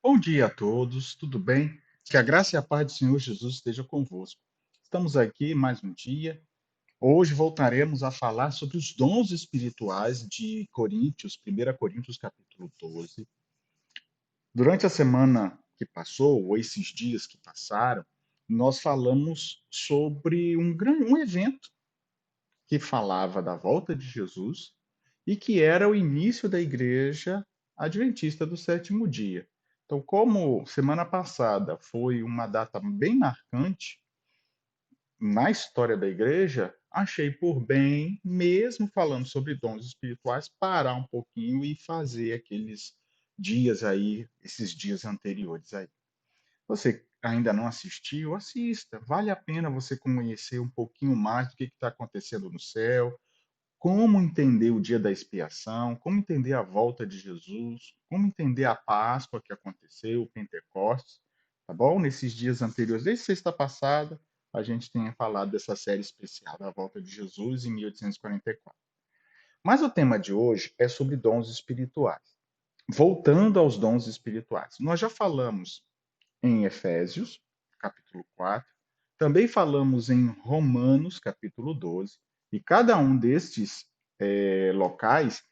Bom dia a todos, tudo bem? Que a graça e a paz do Senhor Jesus esteja convosco. Estamos aqui mais um dia. Hoje voltaremos a falar sobre os dons espirituais de Coríntios, 1 Coríntios capítulo 12. Durante a semana que passou, ou esses dias que passaram, nós falamos sobre um evento que falava da volta de Jesus e que era o início da igreja adventista do sétimo dia. Então, como semana passada foi uma data bem marcante na história da igreja, achei por bem, mesmo falando sobre dons espirituais, parar um pouquinho e fazer aqueles dias aí, esses dias anteriores aí. Você ainda não assistiu? Assista. Vale a pena você conhecer um pouquinho mais do que está acontecendo no céu, como entender o dia da expiação, como entender a volta de Jesus, como entender a Páscoa que aconteceu, o Pentecostes, tá bom? Nesses dias anteriores, desde sexta passada, a gente tem falado dessa série especial da volta de Jesus em 1844. Mas o tema de hoje é sobre dons espirituais. Voltando aos dons espirituais. Nós já falamos em Efésios, capítulo 4, também falamos em Romanos, capítulo 12, e cada um destes locais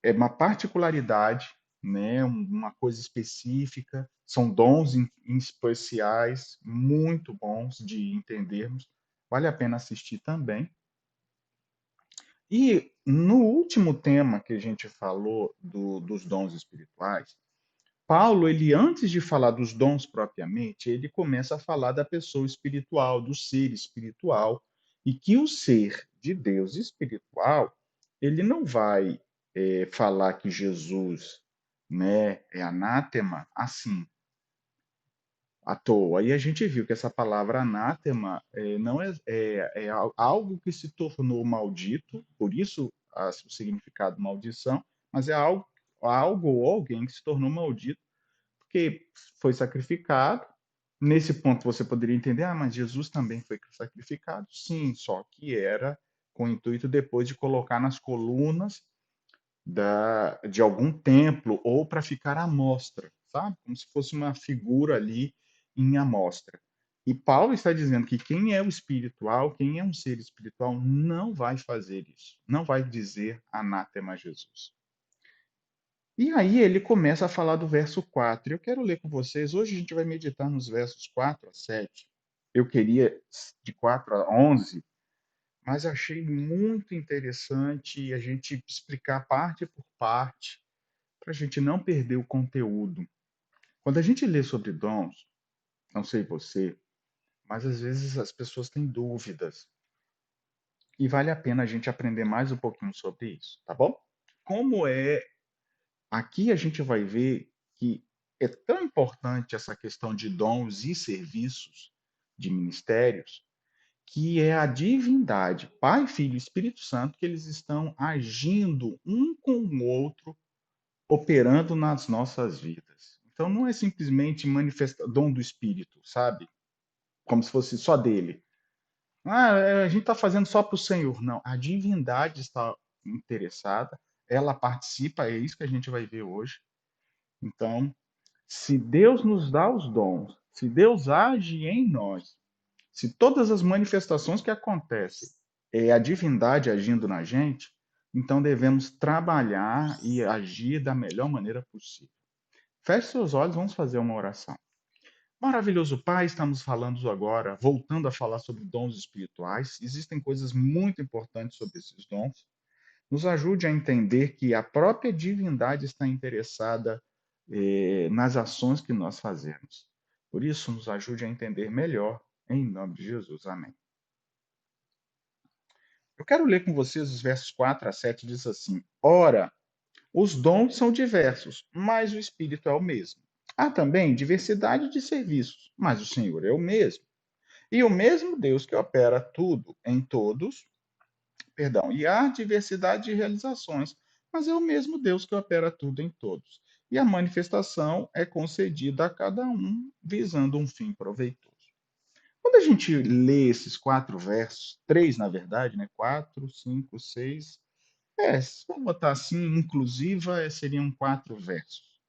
é uma particularidade, né, uma coisa específica, são dons especiais, muito bons de entendermos, vale a pena assistir também. E no último tema que a gente falou dos dons espirituais, Paulo, ele antes de falar dos dons propriamente, ele começa a falar da pessoa espiritual, do ser espiritual, e que o ser de Deus espiritual, ele não vai falar que Jesus, né, é anátema assim, à toa. E a gente viu que essa palavra anátema não algo que se tornou maldito, por isso o significado maldição, mas é algo ou alguém que se tornou maldito porque foi sacrificado. Nesse ponto você poderia entender, mas Jesus também foi sacrificado. Sim, só que era com o intuito depois de colocar nas colunas de algum templo ou para ficar à mostra, sabe? Como se fosse uma figura ali em amostra. E Paulo está dizendo que quem é o espiritual, quem é um ser espiritual, não vai fazer isso. Não vai dizer anátema a Jesus. E aí ele começa a falar do verso 4. Eu quero ler com vocês. Hoje a gente vai meditar nos versos 4 a 7. Eu queria de 4 a 11, mas achei muito interessante a gente explicar parte por parte, para a gente não perder o conteúdo. Quando a gente lê sobre dons, não sei você, mas às vezes as pessoas têm dúvidas. E vale a pena a gente aprender mais um pouquinho sobre isso, tá bom? Como é Aqui a gente vai ver que é tão importante essa questão de dons e serviços de ministérios, que é a divindade, Pai, Filho e Espírito Santo, que eles estão agindo um com o outro, operando nas nossas vidas. Então não é simplesmente dom do Espírito, sabe? Como se fosse só dele. A gente está fazendo só para o Senhor. Não, a divindade está interessada, ela participa, é isso que a gente vai ver hoje. Então, se Deus nos dá os dons, se Deus age em nós, se todas as manifestações que acontecem é a divindade agindo na gente, então devemos trabalhar e agir da melhor maneira possível. Feche seus olhos, vamos fazer uma oração. Maravilhoso Pai, estamos falando agora, voltando a falar sobre dons espirituais. Existem coisas muito importantes sobre esses dons. Nos ajude a entender que a própria divindade está interessada nas ações que nós fazemos. Por isso, nos ajude a entender melhor, em nome de Jesus. Amém. Eu quero ler com vocês os versos 4 a 7, diz assim: Ora, os dons são diversos, mas o Espírito é o mesmo. Há também diversidade de serviços, mas o Senhor é o mesmo. E o mesmo Deus que opera tudo em todos, perdão, e há diversidade de realizações, mas é o mesmo Deus que opera tudo em todos. E a manifestação é concedida a cada um, visando um fim proveitoso. Quando a gente lê esses quatro versos, três na verdade, né? Quatro, cinco, seis. Se for botar assim, inclusiva, seriam quatro versos.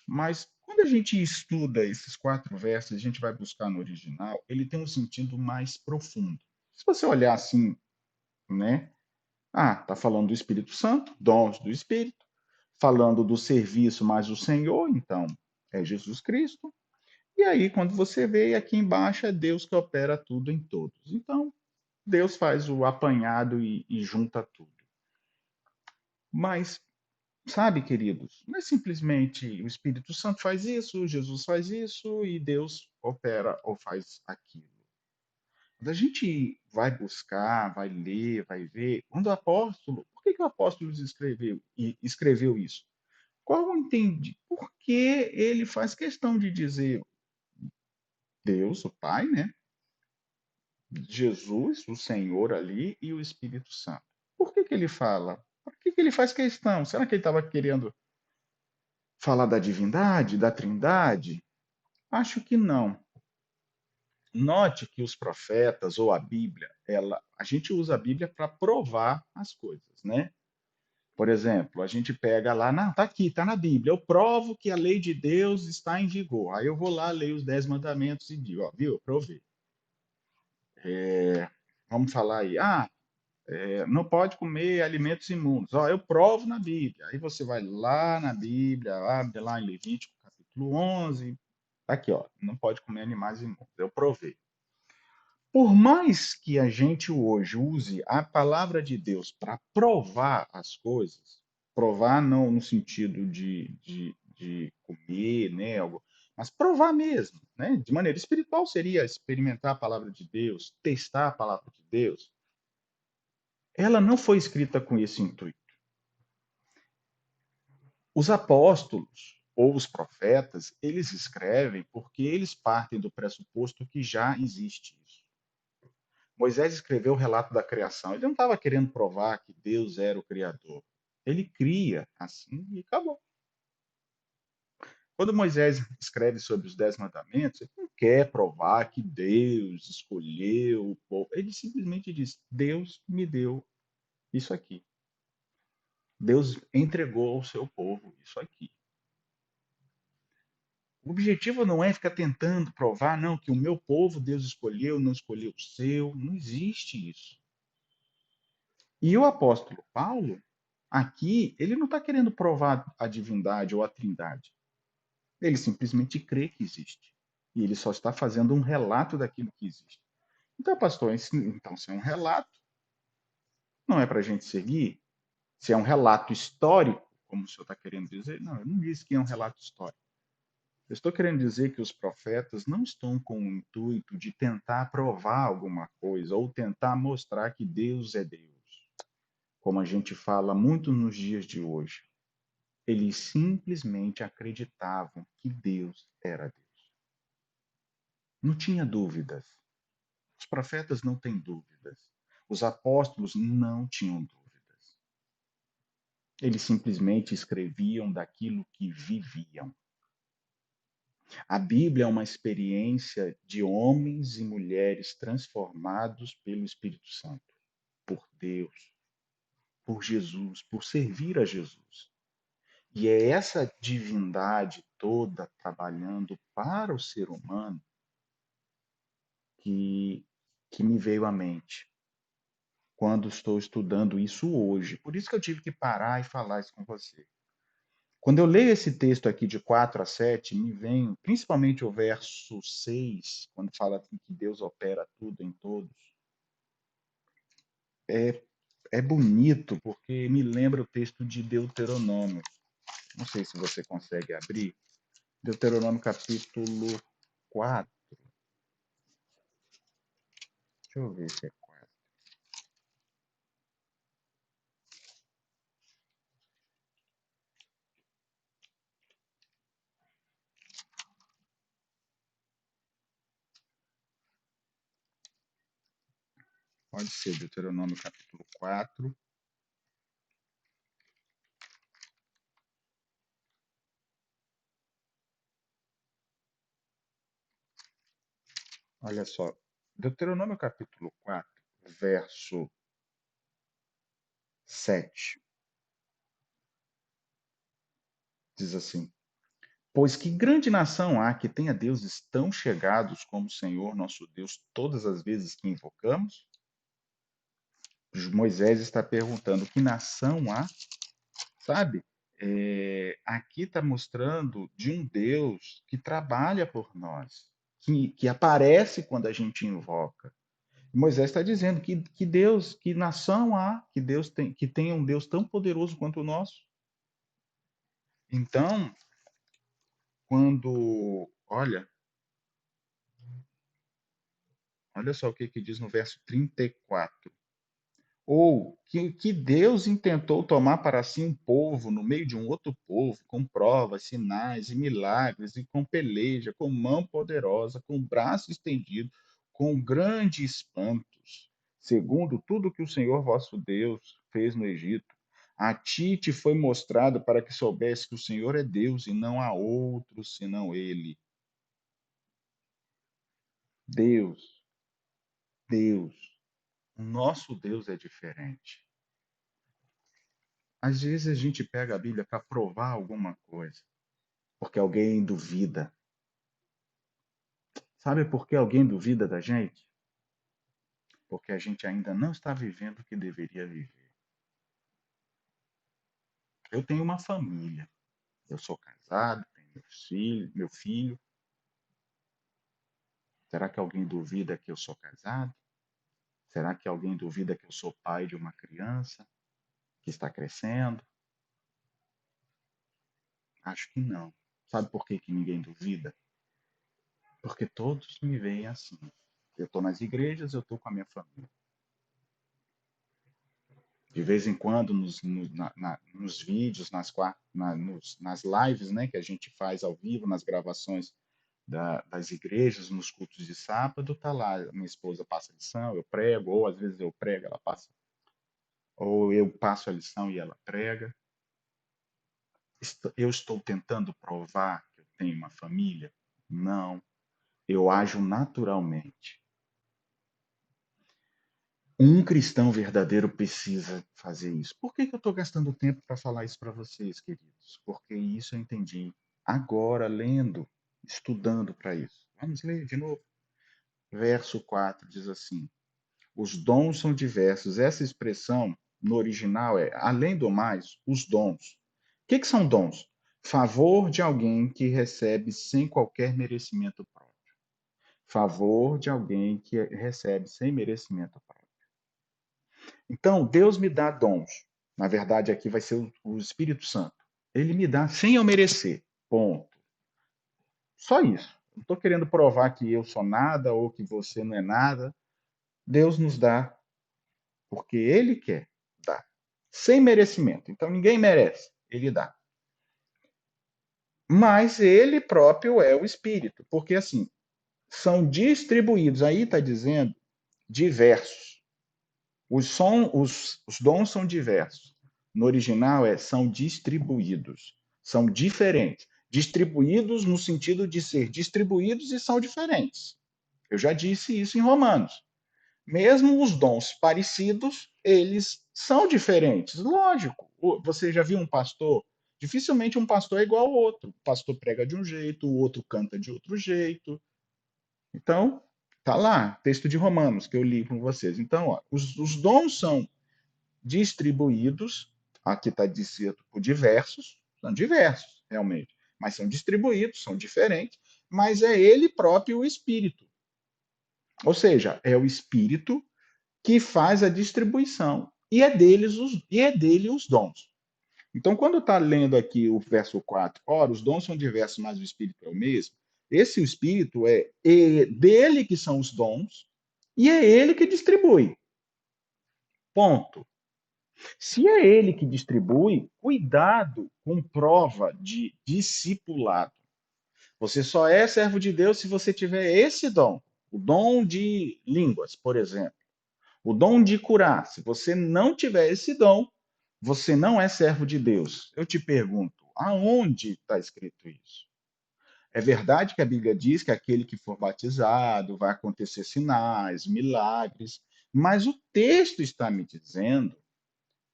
Mas Quando a gente estuda esses 4 versos, a gente vai buscar no original, ele tem um sentido mais profundo. Se você olhar assim, né, tá falando do Espírito Santo, dons do Espírito, falando do serviço mais o Senhor, então é Jesus Cristo. E aí, quando você vê, aqui embaixo é Deus que opera tudo em todos. Então, Deus faz o apanhado e junta tudo. Mas, sabe, queridos, não é simplesmente o Espírito Santo faz isso, Jesus faz isso e Deus opera ou faz aquilo. Quando a gente vai buscar, vai ler, vai ver, quando o apóstolo, por que que o apóstolo escreveu isso? Qual o entendi? Porque ele faz questão de dizer Deus, o Pai, né? Jesus, o Senhor ali e o Espírito Santo. Por que que ele fala? Por que que ele faz questão? Será que ele estava querendo falar da divindade, da trindade? Acho que não. Note que os profetas ou a Bíblia, a gente usa a Bíblia para provar as coisas, né? Por exemplo, a gente pega lá, não, tá aqui, tá na Bíblia. Eu provo que a lei de Deus está em vigor. Aí eu vou lá, leio os 10 mandamentos e digo, ó, viu, eu provei. Vamos falar aí, não pode comer alimentos imundos. Ó, eu provo na Bíblia. Aí você vai lá na Bíblia, abre lá em Levítico, capítulo 11. Tá aqui, ó, não pode comer animais imundos. Eu provei. Por mais que a gente hoje use a palavra de Deus para provar as coisas, provar não no sentido de comer, né, mas provar mesmo, né? De maneira espiritual seria experimentar a palavra de Deus, testar a palavra de Deus. Ela não foi escrita com esse intuito. Os apóstolos ou os profetas, eles escrevem porque eles partem do pressuposto que já existe isso. Moisés escreveu o relato da criação. Ele não estava querendo provar que Deus era o criador. Ele cria assim e acabou. Quando Moisés escreve sobre os 10 mandamentos, ele não quer provar que Deus escolheu o povo. Ele simplesmente diz: Deus me deu isso aqui. Deus entregou ao seu povo isso aqui. O objetivo não é ficar tentando provar, não, que o meu povo Deus escolheu, não escolheu o seu. Não existe isso. E o apóstolo Paulo, aqui, ele não está querendo provar a divindade ou a trindade. Ele simplesmente crê que existe. E ele só está fazendo um relato daquilo que existe. Então, pastor, então, se é um relato, não é para a gente seguir? Se é um relato histórico, como o senhor está querendo dizer, não, eu não disse que é um relato histórico. Eu estou querendo dizer que os profetas não estão com o intuito de tentar provar alguma coisa ou tentar mostrar que Deus é Deus, como a gente fala muito nos dias de hoje. Eles simplesmente acreditavam que Deus era Deus. Não tinha dúvidas. Os profetas não têm dúvidas. Os apóstolos não tinham dúvidas. Eles simplesmente escreviam daquilo que viviam. A Bíblia é uma experiência de homens e mulheres transformados pelo Espírito Santo, por Deus, por Jesus, por servir a Jesus. E é essa divindade toda trabalhando para o ser humano que, que me veio à mente quando estou estudando isso hoje. Por isso que eu tive que parar e falar isso com você. Quando eu leio esse texto aqui de 4 a 7, me vem principalmente o verso 6, quando fala assim que Deus opera tudo em todos. É, é bonito, porque me lembra o texto de Deuteronômio. Não sei se você consegue abrir. Deuteronômio capítulo 4. Deixa eu ver se é 4. Pode ser Deuteronômio capítulo 4. Olha só. Deuteronômio capítulo 4, verso 7. Diz assim: Pois que grande nação há que tenha deuses tão chegados como o Senhor nosso Deus todas as vezes que invocamos? Moisés está perguntando que nação há, sabe? Aqui está mostrando de um Deus que trabalha por nós, que aparece quando a gente invoca. Moisés está dizendo que Deus, que nação há, que Deus tem, que tenha um Deus tão poderoso quanto o nosso. Então, olha só o que diz no verso 34. Ou que Deus intentou tomar para si um povo no meio de um outro povo, com provas, sinais e milagres, e com peleja, com mão poderosa, com braço estendido, com grandes espantos, segundo tudo que o Senhor vosso Deus fez no Egito. A ti te foi mostrado para que soubesse que o Senhor é Deus e não há outro senão Ele. Deus, Deus, o nosso Deus é diferente. Às vezes a gente pega a Bíblia para provar alguma coisa, porque alguém duvida. Sabe por que alguém duvida da gente? Porque a gente ainda não está vivendo o que deveria viver. Eu tenho uma família, eu sou casado, tenho meu filho. Será que alguém duvida que eu sou casado? Será que alguém duvida que eu sou pai de uma criança que está crescendo? Acho que não. Sabe por que ninguém duvida? Porque todos me veem assim. Eu estou nas igrejas, eu estou com a minha família. De vez em quando, nos vídeos, nas lives, né, que a gente faz ao vivo, nas gravações das igrejas, nos cultos de sábado, tá lá, minha esposa passa a lição, eu prego, ou às vezes eu prego, ela passa, ou eu passo a lição e ela prega. Eu estou tentando provar que eu tenho uma família? Não, eu ajo naturalmente. Um cristão verdadeiro precisa fazer isso. Por que eu estou gastando tempo para falar isso para vocês, queridos? Porque isso eu entendi agora, lendo, estudando para isso. Vamos ler de novo. Verso 4 diz assim: os dons são diversos. Essa expressão no original é, além do mais, os dons. O que são dons? Favor de alguém que recebe sem qualquer merecimento próprio. Favor de alguém que recebe sem merecimento próprio. Então, Deus me dá dons. Na verdade, aqui vai ser o Espírito Santo. Ele me dá sem eu merecer. Ponto. Só isso. Não estou querendo provar que eu sou nada ou que você não é nada. Deus nos dá porque Ele quer dar. Sem merecimento. Então, ninguém merece. Ele dá. Mas Ele próprio é o Espírito. Porque, assim, são distribuídos. Aí está dizendo diversos. Os dons são diversos. No original são distribuídos. São diferentes. Distribuídos no sentido de ser distribuídos e são diferentes. Eu já disse isso em Romanos. Mesmo os dons parecidos, eles são diferentes. Lógico. Você já viu um pastor? Dificilmente um pastor é igual ao outro. O pastor prega de um jeito, o outro canta de outro jeito. Então, tá lá, texto de Romanos que eu li com vocês. Então, ó, os dons são distribuídos, aqui está dito por diversos, são diversos, realmente, mas são distribuídos, são diferentes, mas é ele próprio o Espírito. Ou seja, é o Espírito que faz a distribuição e é dele os dons. Então, quando está lendo aqui o verso 4, ora, os dons são diversos, mas o Espírito é o mesmo, esse Espírito é dele que são os dons e é ele que distribui. Ponto. Se é ele que distribui, cuidado com prova de discipulado. Você só é servo de Deus se você tiver esse dom. O dom de línguas, por exemplo. O dom de curar. Se você não tiver esse dom, você não é servo de Deus. Eu te pergunto, aonde está escrito isso? É verdade que a Bíblia diz que aquele que for batizado vai acontecer sinais, milagres, mas o texto está me dizendo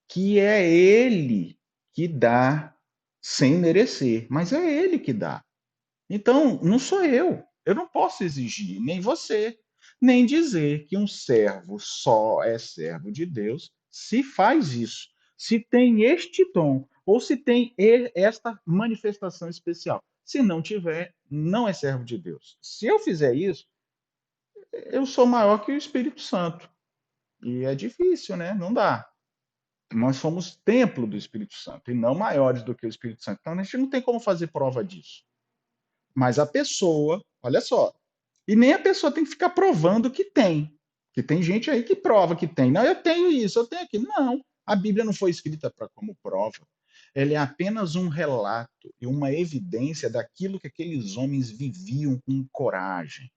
que é ele que dá sem merecer, mas é ele que dá. Então, não sou eu. Eu não posso exigir, nem você, nem dizer que um servo só é servo de Deus se faz isso, se tem este dom, ou se tem esta manifestação especial. Se não tiver, não é servo de Deus. Se eu fizer isso, eu sou maior que o Espírito Santo. E é difícil, né? Não dá. Nós somos templo do Espírito Santo e não maiores do que o Espírito Santo. Então a gente não tem como fazer prova disso. Mas a pessoa, olha só, e nem a pessoa tem que ficar provando que tem. Que tem gente aí que prova que tem. Não, eu tenho isso, eu tenho aquilo. Não, a Bíblia não foi escrita como prova. Ela é apenas um relato e uma evidência daquilo que aqueles homens viviam com coragem.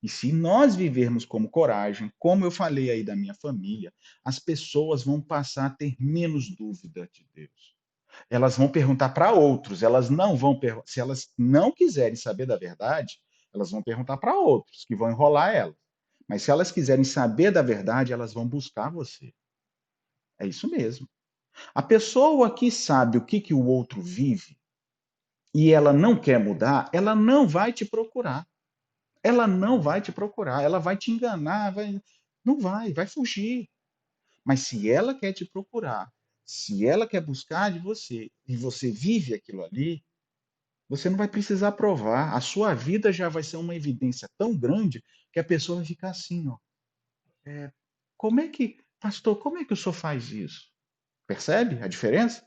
E se nós vivermos como coragem, como eu falei aí da minha família, as pessoas vão passar a ter menos dúvida de Deus. Elas vão perguntar para outros, elas não vão se elas não quiserem saber da verdade, elas vão perguntar para outros, que vão enrolar elas. Mas se elas quiserem saber da verdade, elas vão buscar você. É isso mesmo. A pessoa que sabe o que, que o outro vive e ela não quer mudar, ela não vai te procurar. Ela não vai te procurar, ela vai te enganar, não vai fugir. Mas se ela quer te procurar, se ela quer buscar de você e você vive aquilo ali, você não vai precisar provar. A sua vida já vai ser uma evidência tão grande que a pessoa vai ficar assim, ó. Como é que, pastor, como é que o senhor faz isso? Percebe a diferença?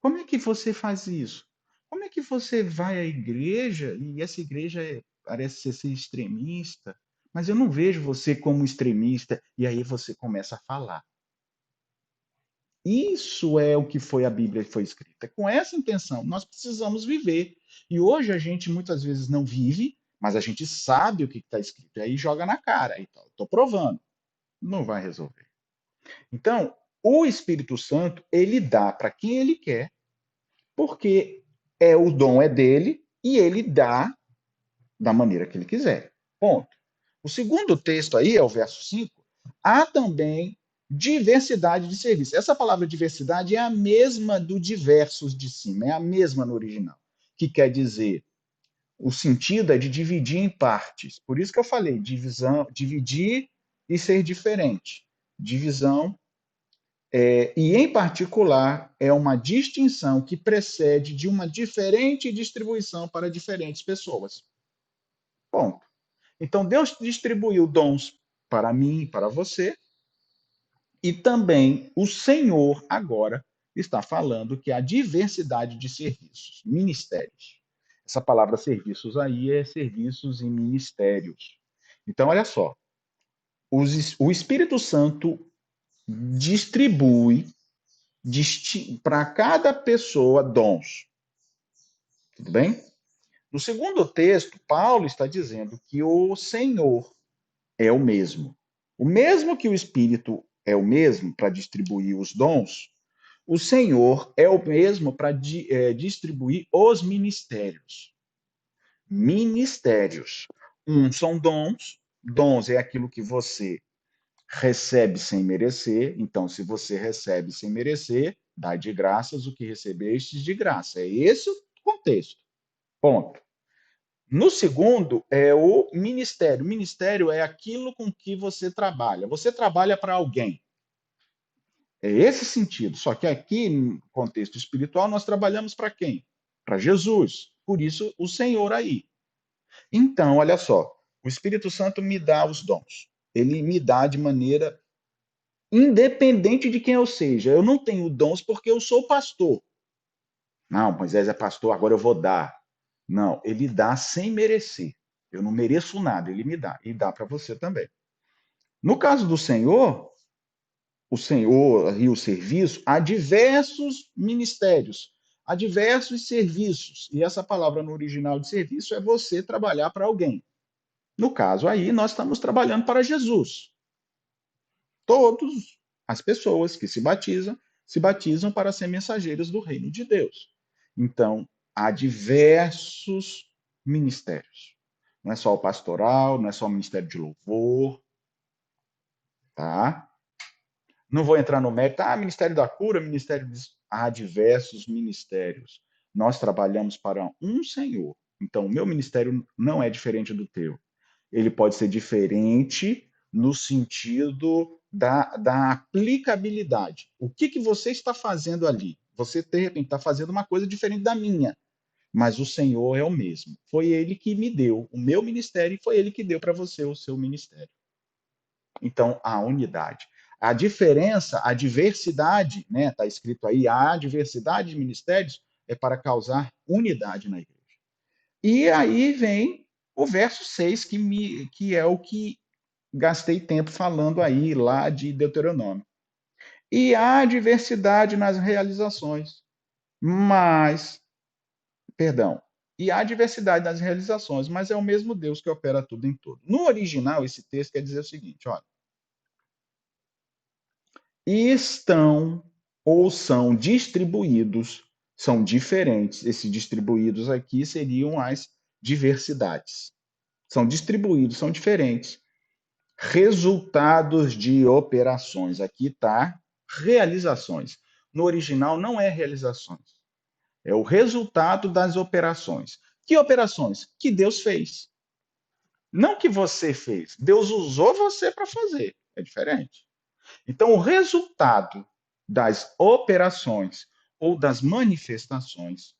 Como é que você faz isso? Como é que você vai à igreja e essa igreja parece ser extremista, mas eu não vejo você como extremista, e aí você começa a falar. Isso é o que foi a Bíblia que foi escrita. Com essa intenção, nós precisamos viver. E hoje a gente muitas vezes não vive, mas a gente sabe o que está escrito. E aí joga na cara. Então, estou provando. Não vai resolver. Então, o Espírito Santo, ele dá para quem ele quer, porque o dom é dele e ele dá da maneira que ele quiser. Ponto. O segundo texto aí, é o verso 5. Há também diversidade de serviços. Essa palavra diversidade é a mesma do diversos de cima, é a mesma no original, que quer dizer, o sentido é de dividir em partes. Por isso que eu falei, divisão, dividir e ser diferente. Divisão, e em particular, é uma distinção que precede de uma diferente distribuição para diferentes pessoas. Ponto. Então, Deus distribuiu dons para mim e para você, e também o Senhor agora está falando que há diversidade de serviços, ministérios. Essa palavra serviços aí é serviços e ministérios. Então, olha só, o Espírito Santo distribui para cada pessoa dons. Tudo bem? No segundo texto, Paulo está dizendo que o Senhor é o mesmo. O mesmo que o Espírito é o mesmo para distribuir os dons, o Senhor é o mesmo para distribuir os ministérios. Ministérios. São dons. Dons é aquilo que você recebe sem merecer. Então, se você recebe sem merecer, dá de graças o que recebestes de graça. É esse o contexto. Ponto. No segundo, é o ministério. O ministério é aquilo com que você trabalha. Você trabalha para alguém. É esse sentido. Só que aqui, no contexto espiritual, nós trabalhamos para quem? Para Jesus. Por isso, o Senhor aí. Então, olha só. O Espírito Santo me dá os dons. Ele me dá de maneira independente de quem eu seja. Eu não tenho dons porque eu sou pastor. Não, Moisés é pastor, agora eu vou dar. Não, ele dá sem merecer. Eu não mereço nada, ele me dá. E dá para você também. No caso do Senhor, o Senhor e o serviço, há diversos ministérios, há diversos serviços. E essa palavra no original de serviço é você trabalhar para alguém. No caso aí, nós estamos trabalhando para Jesus. Todas as pessoas que se batizam para ser mensageiros do reino de Deus. Então, há diversos ministérios. Não é só o pastoral, não é só o ministério de louvor, tá? Não vou entrar no mérito, ministério da cura, ministério de... Há diversos ministérios. Nós trabalhamos para um Senhor. Então, o meu ministério não é diferente do teu. Ele pode ser diferente no sentido da aplicabilidade. O que você está fazendo ali? Você, de repente, está fazendo uma coisa diferente da minha, mas o Senhor é o mesmo. Foi Ele que me deu o meu ministério e foi Ele que deu para você o seu ministério. Então, a unidade. A diferença, a diversidade, né? Está escrito aí, a diversidade de ministérios é para causar unidade na igreja. E aí vem o verso 6 que é o que gastei tempo falando aí, lá de Deuteronômio. E há diversidade nas realizações, mas, perdão, e há diversidade nas realizações, mas é o mesmo Deus que opera tudo em tudo. No original, esse texto quer dizer o seguinte, olha, estão ou são distribuídos, são diferentes. Esses distribuídos aqui seriam as diversidades. São distribuídos, são diferentes. Resultados de operações. Aqui está realizações. No original não é realizações. É o resultado das operações. Que operações? Que Deus fez. Não que você fez. Deus usou você para fazer. É diferente. Então, o resultado das operações ou das manifestações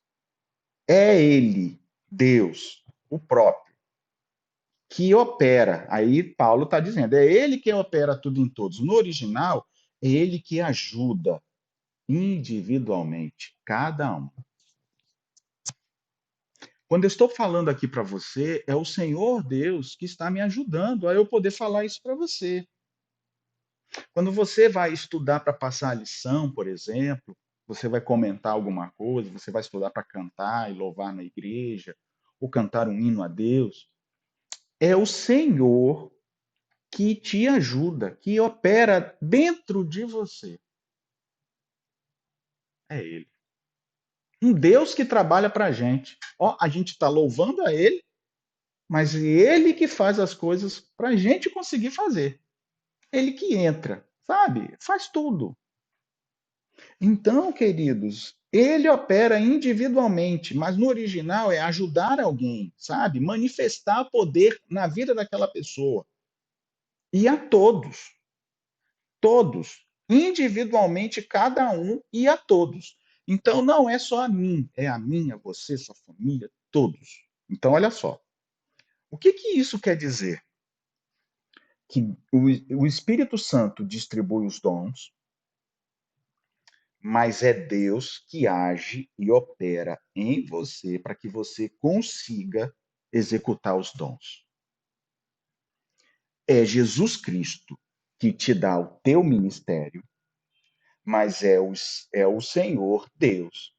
é Ele, Deus, o próprio, que opera. Aí Paulo está dizendo, é Ele que opera tudo em todos. No original, é Ele que ajuda individualmente cada um. Quando eu estou falando aqui para você, é o Senhor Deus que está me ajudando a eu poder falar isso para você. Quando você vai estudar para passar a lição, por exemplo, você vai comentar alguma coisa, você vai estudar para cantar e louvar na igreja, ou cantar um hino a Deus, é o Senhor que te ajuda, que opera dentro de você. É Ele. Um Deus que trabalha para a gente. Ó, a gente está louvando a Ele, mas é Ele que faz as coisas para a gente conseguir fazer. Ele que entra, sabe? Faz tudo. Então, queridos, ele opera individualmente, mas no original é ajudar alguém, sabe? Manifestar poder na vida daquela pessoa. E a todos, todos, individualmente, cada um e a todos. Então, não é só a mim, é a minha, você, sua família, todos. Então, olha só. O que que isso quer dizer? Que o Espírito Santo distribui os dons, mas é Deus que age e opera em você para que você consiga executar os dons. É Jesus Cristo que te dá o teu ministério, mas é o Senhor Deus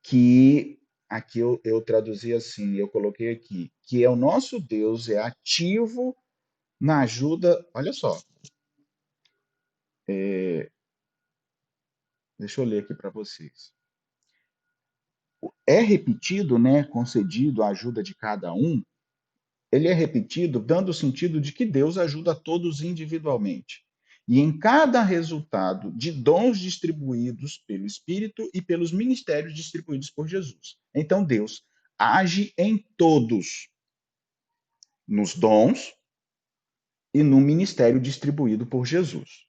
que, aqui eu traduzi assim, eu coloquei aqui, que é o nosso Deus, é ativo na ajuda. Olha só, deixa eu ler aqui para vocês. É repetido, né, concedido a ajuda de cada um, ele é repetido dando o sentido de que Deus ajuda a todos individualmente. E em cada resultado de dons distribuídos pelo Espírito e pelos ministérios distribuídos por Jesus. Então Deus age em todos, nos dons e no ministério distribuído por Jesus.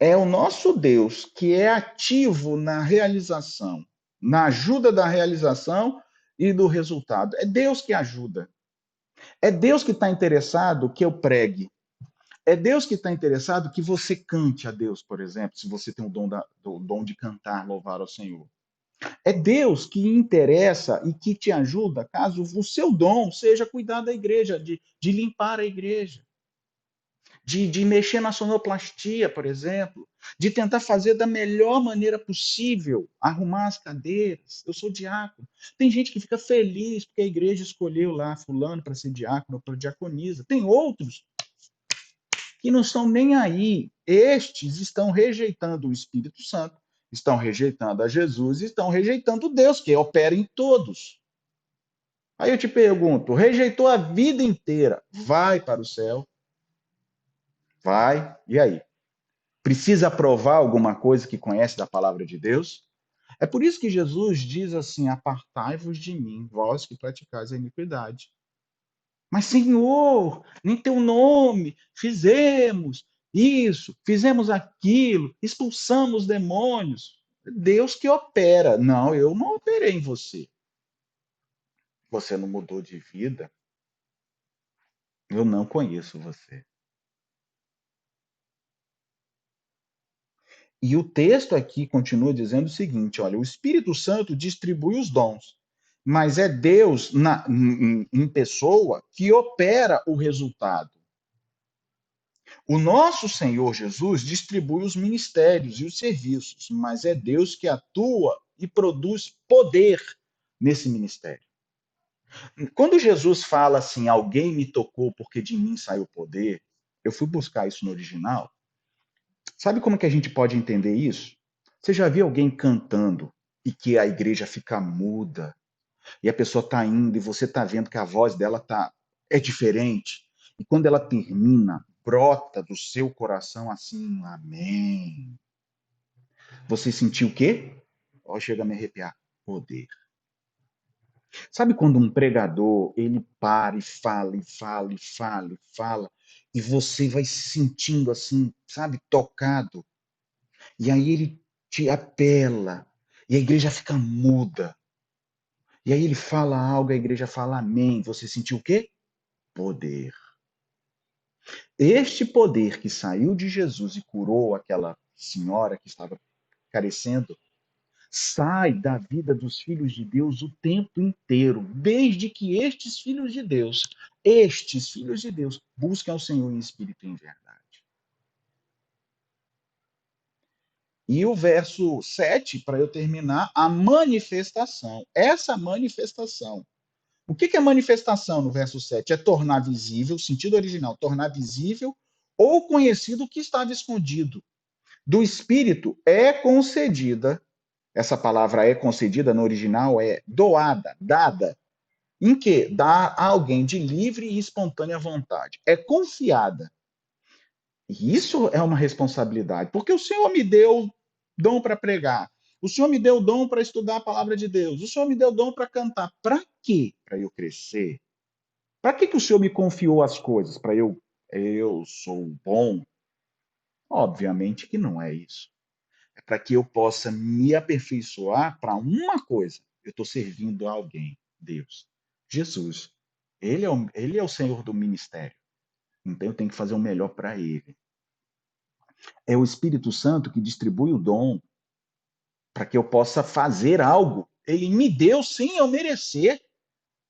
É o nosso Deus que é ativo na realização, na ajuda da realização e do resultado. É Deus que ajuda. É Deus que está interessado que eu pregue. É Deus que está interessado que você cante a Deus, por exemplo, se você tem o dom de cantar, louvar ao Senhor. É Deus que interessa e que te ajuda caso o seu dom seja cuidar da igreja, de limpar a igreja, de mexer na sonoplastia, por exemplo, de tentar fazer da melhor maneira possível, arrumar as cadeiras. Eu sou diácono. Tem gente que fica feliz porque a igreja escolheu lá fulano para ser diácono ou para diaconisa. Tem outros que não estão nem aí. Estes estão rejeitando o Espírito Santo, estão rejeitando a Jesus, estão rejeitando Deus, que opera em todos. Aí eu te pergunto, rejeitou a vida inteira, vai para o céu? Vai, e aí? Precisa provar alguma coisa que conhece da palavra de Deus? É por isso que Jesus diz assim: apartai-vos de mim, vós que praticais a iniquidade. Mas, Senhor, em teu nome fizemos isso, fizemos aquilo, expulsamos demônios. Deus que opera. Não, eu não operei em você. Você não mudou de vida. Eu não conheço você. E o texto aqui continua dizendo o seguinte: olha, o Espírito Santo distribui os dons, mas é Deus em pessoa que opera o resultado. O nosso Senhor Jesus distribui os ministérios e os serviços, mas é Deus que atua e produz poder nesse ministério. Quando Jesus fala assim, alguém me tocou porque de mim saiu poder, eu fui buscar isso no original. Sabe como que a gente pode entender isso? Você já viu alguém cantando e que a igreja fica muda e a pessoa está indo e você está vendo que a voz dela é diferente. E quando ela termina, brota do seu coração assim, um amém. Você sentiu o quê? Ó, chega a me arrepiar. Poder. Sabe quando um pregador, ele para e fala, e fala, e fala, e fala, e você vai se sentindo assim, sabe, tocado. E aí ele te apela, e a igreja fica muda. E aí ele fala algo, a igreja fala amém. Você sentiu o quê? Poder. Este poder que saiu de Jesus e curou aquela senhora que estava carecendo, sai da vida dos filhos de Deus o tempo inteiro, desde que estes filhos de Deus, busquem ao Senhor em espírito e em verdade. E o verso 7, para eu terminar, a manifestação. Essa manifestação. O que é manifestação no verso 7? É tornar visível, sentido original, tornar visível ou conhecido o que estava escondido. Do Espírito é concedida, essa palavra é concedida no original é doada, dada. Em que? Dá a alguém de livre e espontânea vontade. É confiada. E isso é uma responsabilidade, porque o Senhor me deu dom para pregar. O Senhor me deu dom para estudar a palavra de Deus. O Senhor me deu dom para cantar. Para quê? Para eu crescer. Para que o Senhor me confiou as coisas? Para eu sou bom? Obviamente que não é isso. É para que eu possa me aperfeiçoar para uma coisa. Eu estou servindo a alguém, Deus, Jesus. Ele é o Senhor do ministério. Então eu tenho que fazer o melhor para ele. É o Espírito Santo que distribui o dom para que eu possa fazer algo. Ele me deu sem eu merecer.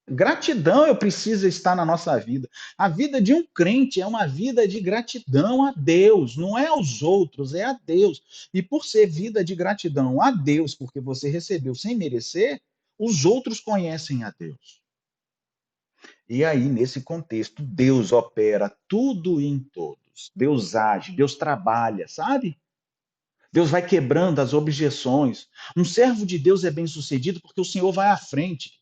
Gratidão eu preciso estar na nossa vida. A vida de um crente é uma vida de gratidão a Deus, não é aos outros, é a Deus. E por ser vida de gratidão a Deus, porque você recebeu sem merecer, os outros conhecem a Deus. E aí, nesse contexto, Deus opera tudo em todos. Deus age, Deus trabalha, sabe? Deus vai quebrando as objeções. Um servo de Deus é bem-sucedido porque o Senhor vai à frente.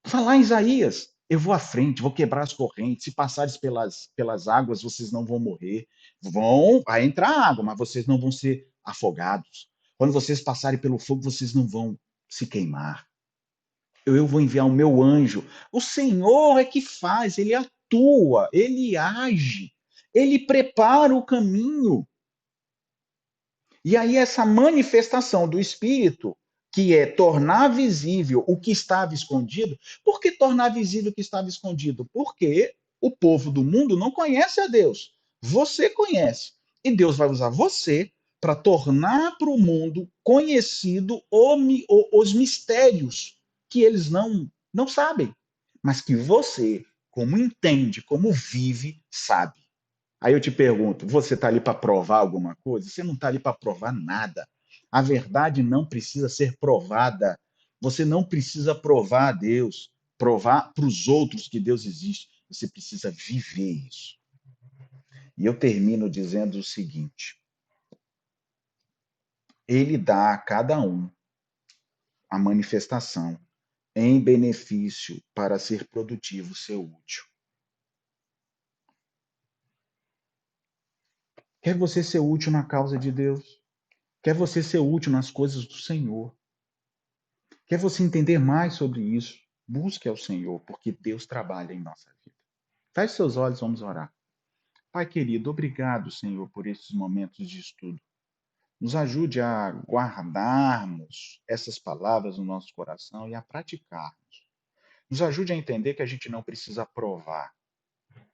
Falar em Isaías, eu vou à frente, vou quebrar as correntes. Se passares pelas águas, vocês não vão morrer. Vai entrar água, mas vocês não vão ser afogados. Quando vocês passarem pelo fogo, vocês não vão se queimar. Eu vou enviar o meu anjo. O Senhor é que faz, ele atua, ele age, ele prepara o caminho. E aí, essa manifestação do Espírito, que é tornar visível o que estava escondido, por que tornar visível o que estava escondido? Porque o povo do mundo não conhece a Deus. Você conhece. E Deus vai usar você para tornar para o mundo conhecido os mistérios que eles não sabem, mas que você, como entende, como vive, sabe. Aí eu te pergunto, você está ali para provar alguma coisa? Você não está ali para provar nada. A verdade não precisa ser provada. Você não precisa provar a Deus, provar para os outros que Deus existe. Você precisa viver isso. E eu termino dizendo o seguinte: Ele dá a cada um a manifestação em benefício para ser produtivo, ser útil. Quer você ser útil na causa de Deus? Quer você ser útil nas coisas do Senhor? Quer você entender mais sobre isso? Busque ao Senhor, porque Deus trabalha em nossa vida. Feche seus olhos, vamos orar. Pai querido, obrigado, Senhor, por esses momentos de estudo. Nos ajude a guardarmos essas palavras no nosso coração e a praticarmos. Nos ajude a entender que a gente não precisa provar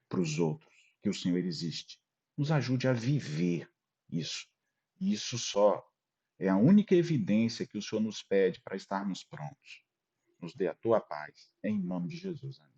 para os outros que o Senhor existe. Nos ajude a viver isso. E isso só é a única evidência que o Senhor nos pede para estarmos prontos. Nos dê a tua paz. Em nome de Jesus. Amém.